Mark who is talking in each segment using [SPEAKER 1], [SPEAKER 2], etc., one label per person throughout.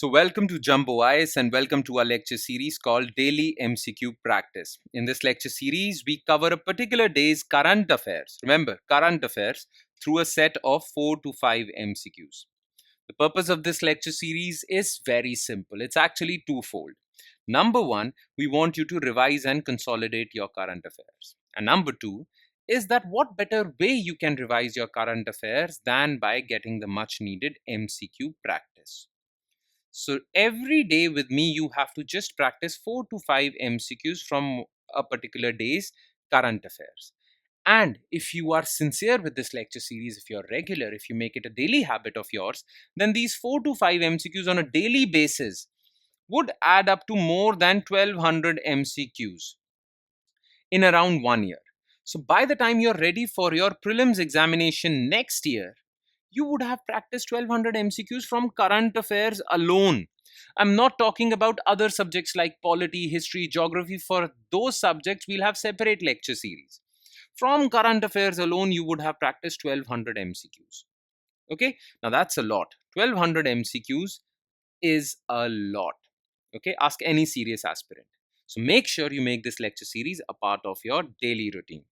[SPEAKER 1] So, welcome to Jumbo Eyes and welcome to our lecture series called Daily MCQ Practice. In this lecture series, we cover a particular day's current affairs. Remember, current affairs through a set of 4 to 5 MCQs. The purpose of this lecture series is very simple. It's actually twofold. Number one, we want you to revise and consolidate your current affairs. And number two is that what better way you can revise your current affairs than by getting the much needed MCQ practice. So every day with me, you have to just practice 4 to 5 MCQs from a particular day's current affairs. And if you are sincere with this lecture series, if you're regular, if you make it a daily habit of yours, then these 4 to 5 MCQs on a daily basis would add up to more than 1200 MCQs in around 1 year. So by the time you're ready for your prelims examination next year, you would have practiced 1200 MCQs from current affairs alone. I'm not talking about other subjects like polity, history, geography. For those subjects, we'll have separate lecture series. From current affairs alone, you would have practiced 1200 MCQs. Okay, now that's a lot. 1200 MCQs is a lot. Okay, ask any serious aspirant. So make sure you make this lecture series a part of your daily routine.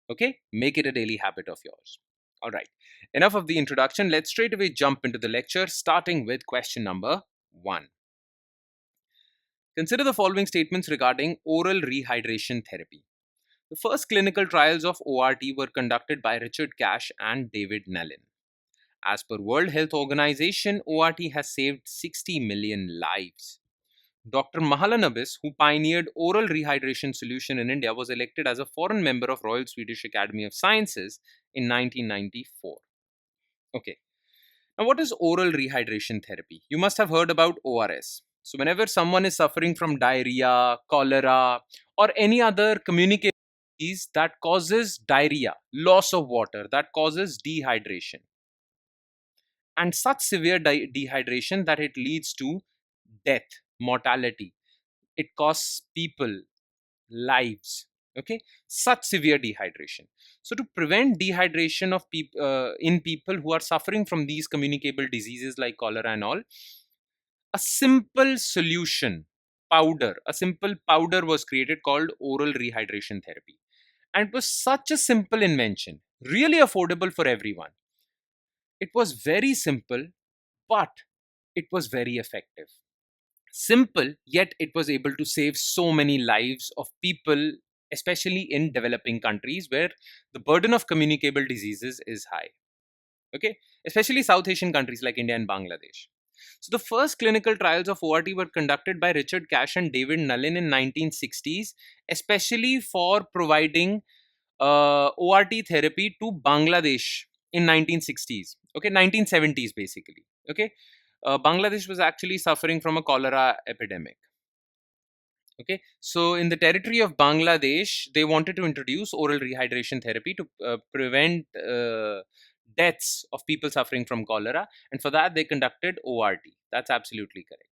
[SPEAKER 1] Okay, make it a daily habit of yours. All right, enough of the introduction. Let's straight away jump into the lecture, starting with question number 1. Consider the following statements regarding oral rehydration therapy. The first clinical trials of ORT were conducted by Richard Cash and David Nallin. As per World Health Organization, ORT has saved 60 million lives. Dr. Mahalanobis, who pioneered oral rehydration solution in India, was elected as a foreign member of Royal Swedish Academy of Sciences in 1994. Okay. Now, what is oral rehydration therapy? You must have heard about ORS. So, whenever someone is suffering from diarrhea, cholera, or any other communicable disease that causes diarrhea, loss of water, that causes dehydration, and such severe dehydration that it leads to death, mortality, it costs people lives. Okay, such severe dehydration. So to prevent dehydration of in people who are suffering from these communicable diseases like cholera and all, a simple solution, a simple powder was created called oral rehydration therapy, and it was such a simple invention, really affordable for everyone. It was very simple, but it was very effective. Simple, yet it was able to save so many lives of people, especially in developing countries where the burden of communicable diseases is high. Okay, especially South Asian countries like India and Bangladesh. So the first clinical trials of ORT were conducted by Richard Cash and David Nallin in 1960s, especially for providing ORT therapy to Bangladesh in 1960s. Okay, 1970s basically. Okay, Bangladesh was actually suffering from a cholera epidemic. Okay, so in the territory of Bangladesh, they wanted to introduce oral rehydration therapy to prevent deaths of people suffering from cholera, and for that they conducted ORT. That's absolutely correct.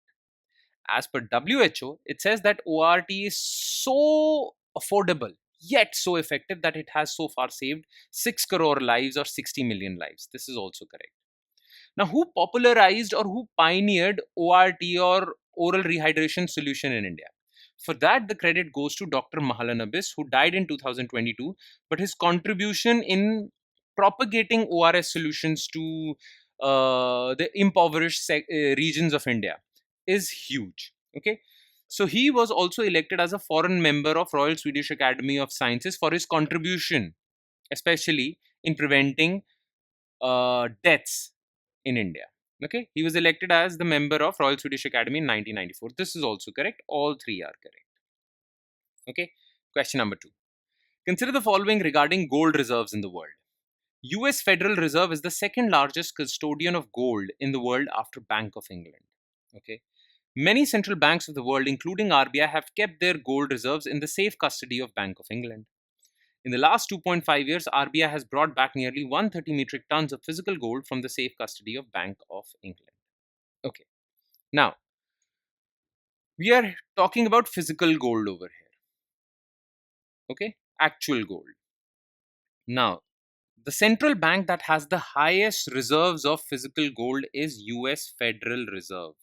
[SPEAKER 1] As per WHO, it says that ORT is so affordable yet so effective that it has so far saved 6 crore lives or 60 million lives. This is also correct. Now, who popularized or who pioneered ORT or oral rehydration solution in India? For that, the credit goes to Dr. Mahalanobis, who died in 2022, but his contribution in propagating ORS solutions to the impoverished regions of India is huge. Okay, so he was also elected as a foreign member of Royal Swedish Academy of Sciences for his contribution, especially in preventing deaths in India. Okay, he was elected as the member of Royal Swedish Academy in 1994. This is also correct. All three are correct. Okay, question number 2. Consider the following regarding gold reserves in the world. US Federal Reserve is the second largest custodian of gold in the world after Bank of England. Okay, many central banks of the world, including RBI, have kept their gold reserves in the safe custody of Bank of England. In the last 2.5 years, RBI has brought back nearly 130 metric tons of physical gold from the safe custody of Bank of England. Okay, now we are talking about physical gold over here. Okay, actual gold. Now, the central bank that has the highest reserves of physical gold is US Federal Reserve.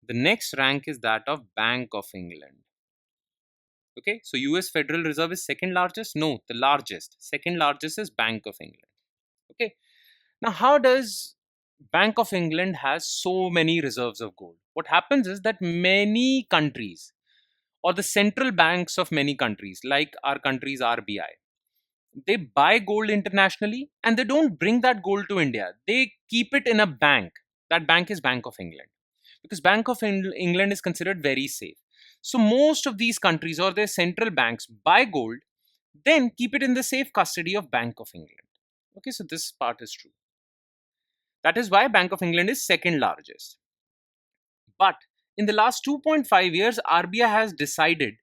[SPEAKER 1] The next rank is that of Bank of England. Okay, so US Federal Reserve is second largest? No, the largest. Second largest is Bank of England. Okay, now how does Bank of England has so many reserves of gold? What happens is that many countries or the central banks of many countries, like our country's RBI, they buy gold internationally and they don't bring that gold to India. They keep it in a bank. That bank is Bank of England, because Bank of England is considered very safe. So most of these countries or their central banks buy gold, then keep it in the safe custody of Bank of England. Okay, so this part is true. That is why Bank of England is second largest. But in the last 2.5 years, RBI has decided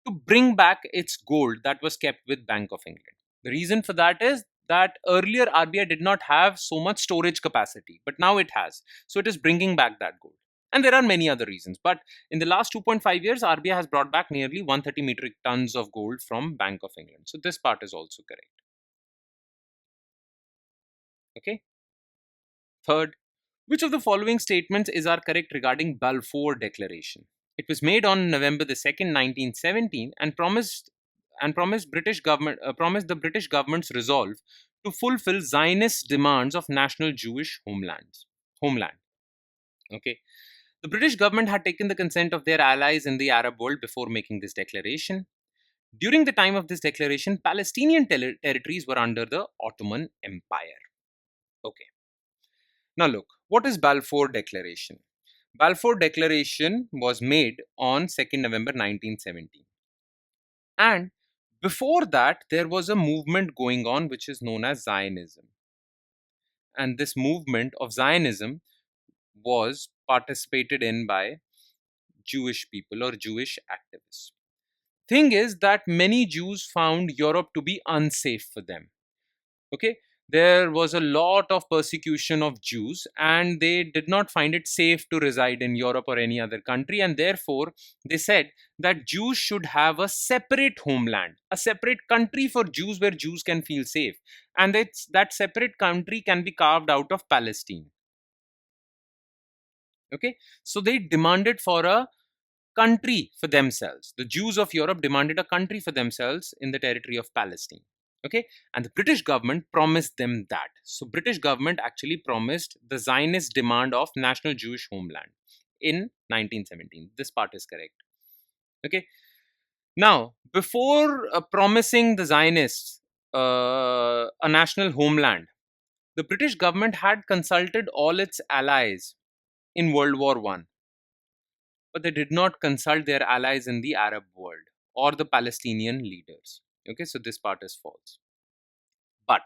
[SPEAKER 1] to bring back its gold that was kept with Bank of England. The reason for that is that earlier RBI did not have so much storage capacity, but now it has. So it is bringing back that gold. And there are many other reasons. But in the last 2.5 years, RBI has brought back nearly 130 metric tons of gold from Bank of England. So this part is also correct. Okay. Third, which of the following statements is are correct regarding Balfour Declaration? It was made on November the 2nd, 1917, and promised the British government's resolve to fulfill Zionist demands of national Jewish homeland. Okay. The British government had taken the consent of their allies in the Arab world before making this declaration. During the time of this declaration, Palestinian territories were under the Ottoman Empire. Okay. Now look, what is Balfour Declaration? Balfour Declaration was made on 2nd November 1917. And before that, there was a movement going on which is known as Zionism. And this movement of Zionism was participated in by Jewish people or Jewish activists. Thing is that many Jews found Europe to be unsafe for them. Okay, there was a lot of persecution of Jews and they did not find it safe to reside in Europe or any other country, and therefore they said that Jews should have a separate homeland, a separate country for Jews where Jews can feel safe, and that separate country can be carved out of Palestine. Okay, so they demanded for a country for themselves. The Jews of Europe demanded a country for themselves in the territory of Palestine. Okay, and the British government promised them that. So British government actually promised the Zionist demand of national Jewish homeland in 1917. This part is correct. Okay, now before promising the Zionists a national homeland, the British government had consulted all its allies in World War One, but they did not consult their allies in the Arab world or the Palestinian leaders. Okay, so this part is false. But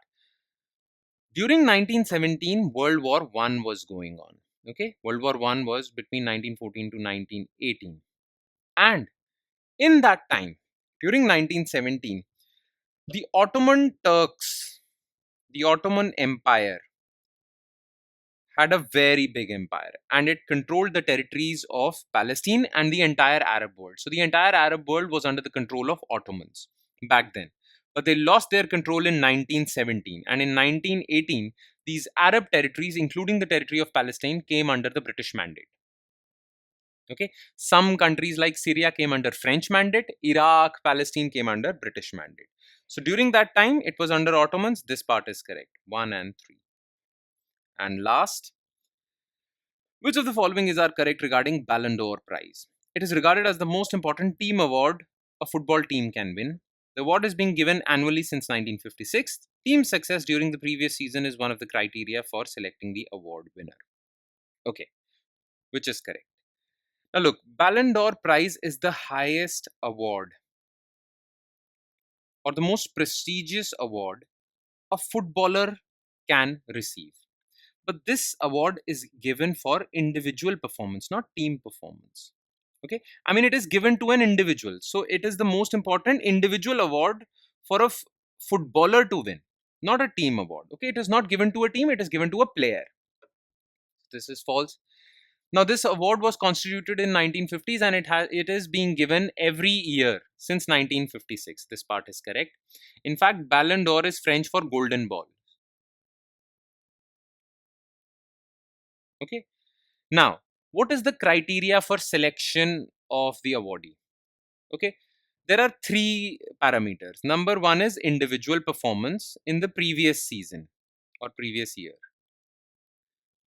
[SPEAKER 1] during 1917, World War One was going on. Okay, World War One was between 1914 to 1918, and in that time, during 1917, the Ottoman Turks, the Ottoman Empire, had a very big empire and it controlled the territories of Palestine and the entire Arab world. So the entire Arab world was under the control of Ottomans back then. But they lost their control in 1917, and in 1918, these Arab territories, including the territory of Palestine, came under the British mandate. Okay, some countries like Syria came under French mandate, Iraq, Palestine came under British mandate. So during that time, it was under Ottomans. This part is correct, 1 and 3. And last, which of the following is are correct regarding Ballon d'Or prize? It is regarded as the most important team award a football team can win. The award is being given annually since 1956. Team success during the previous season is one of the criteria for selecting the award winner. Okay, which is correct. Now look, Ballon d'Or prize is the highest award or the most prestigious award a footballer can receive. But this award is given for individual performance, not team performance. Okay, I mean, it is given to an individual, so it is the most important individual award for a footballer to win, not a team award. Okay, it is not given to a team, it is given to a player. This is false. Now this award was constituted in 1950s and it is being given every year since 1956. This part is correct. In fact, Ballon d'Or is French for golden ball. Okay, now What is the criteria for selection of the awardee? Okay, there are three parameters. Number one is individual performance in the previous season or previous year.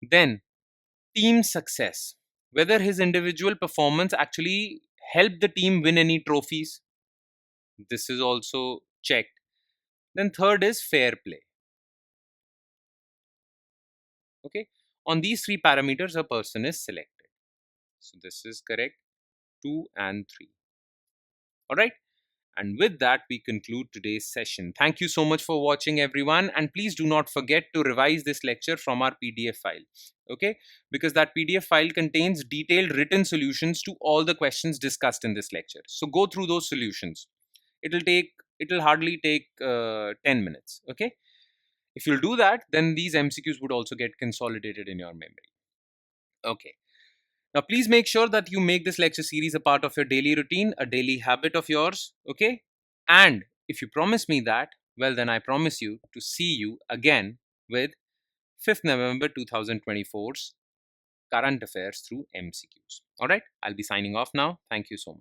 [SPEAKER 1] Then team success, whether his individual performance actually helped the team win any trophies. This is also checked. Then third is fair play. Okay, on these three parameters a person is selected. So this is correct, 2 and 3. All right. And with that, we conclude today's session. Thank you so much for watching, everyone. And please do not forget to revise this lecture from our PDF file. Okay? Because that PDF file contains detailed written solutions to all the questions discussed in this lecture. So go through those solutions. It'll hardly take 10 minutes. Okay? If you'll do that, then these MCQs would also get consolidated in your memory. Okay. Now, please make sure that you make this lecture series a part of your daily routine, a daily habit of yours, okay? And if you promise me that, well, then I promise you to see you again with 5th November 2024's Current Affairs through MCQs. All right, I'll be signing off now. Thank you so much.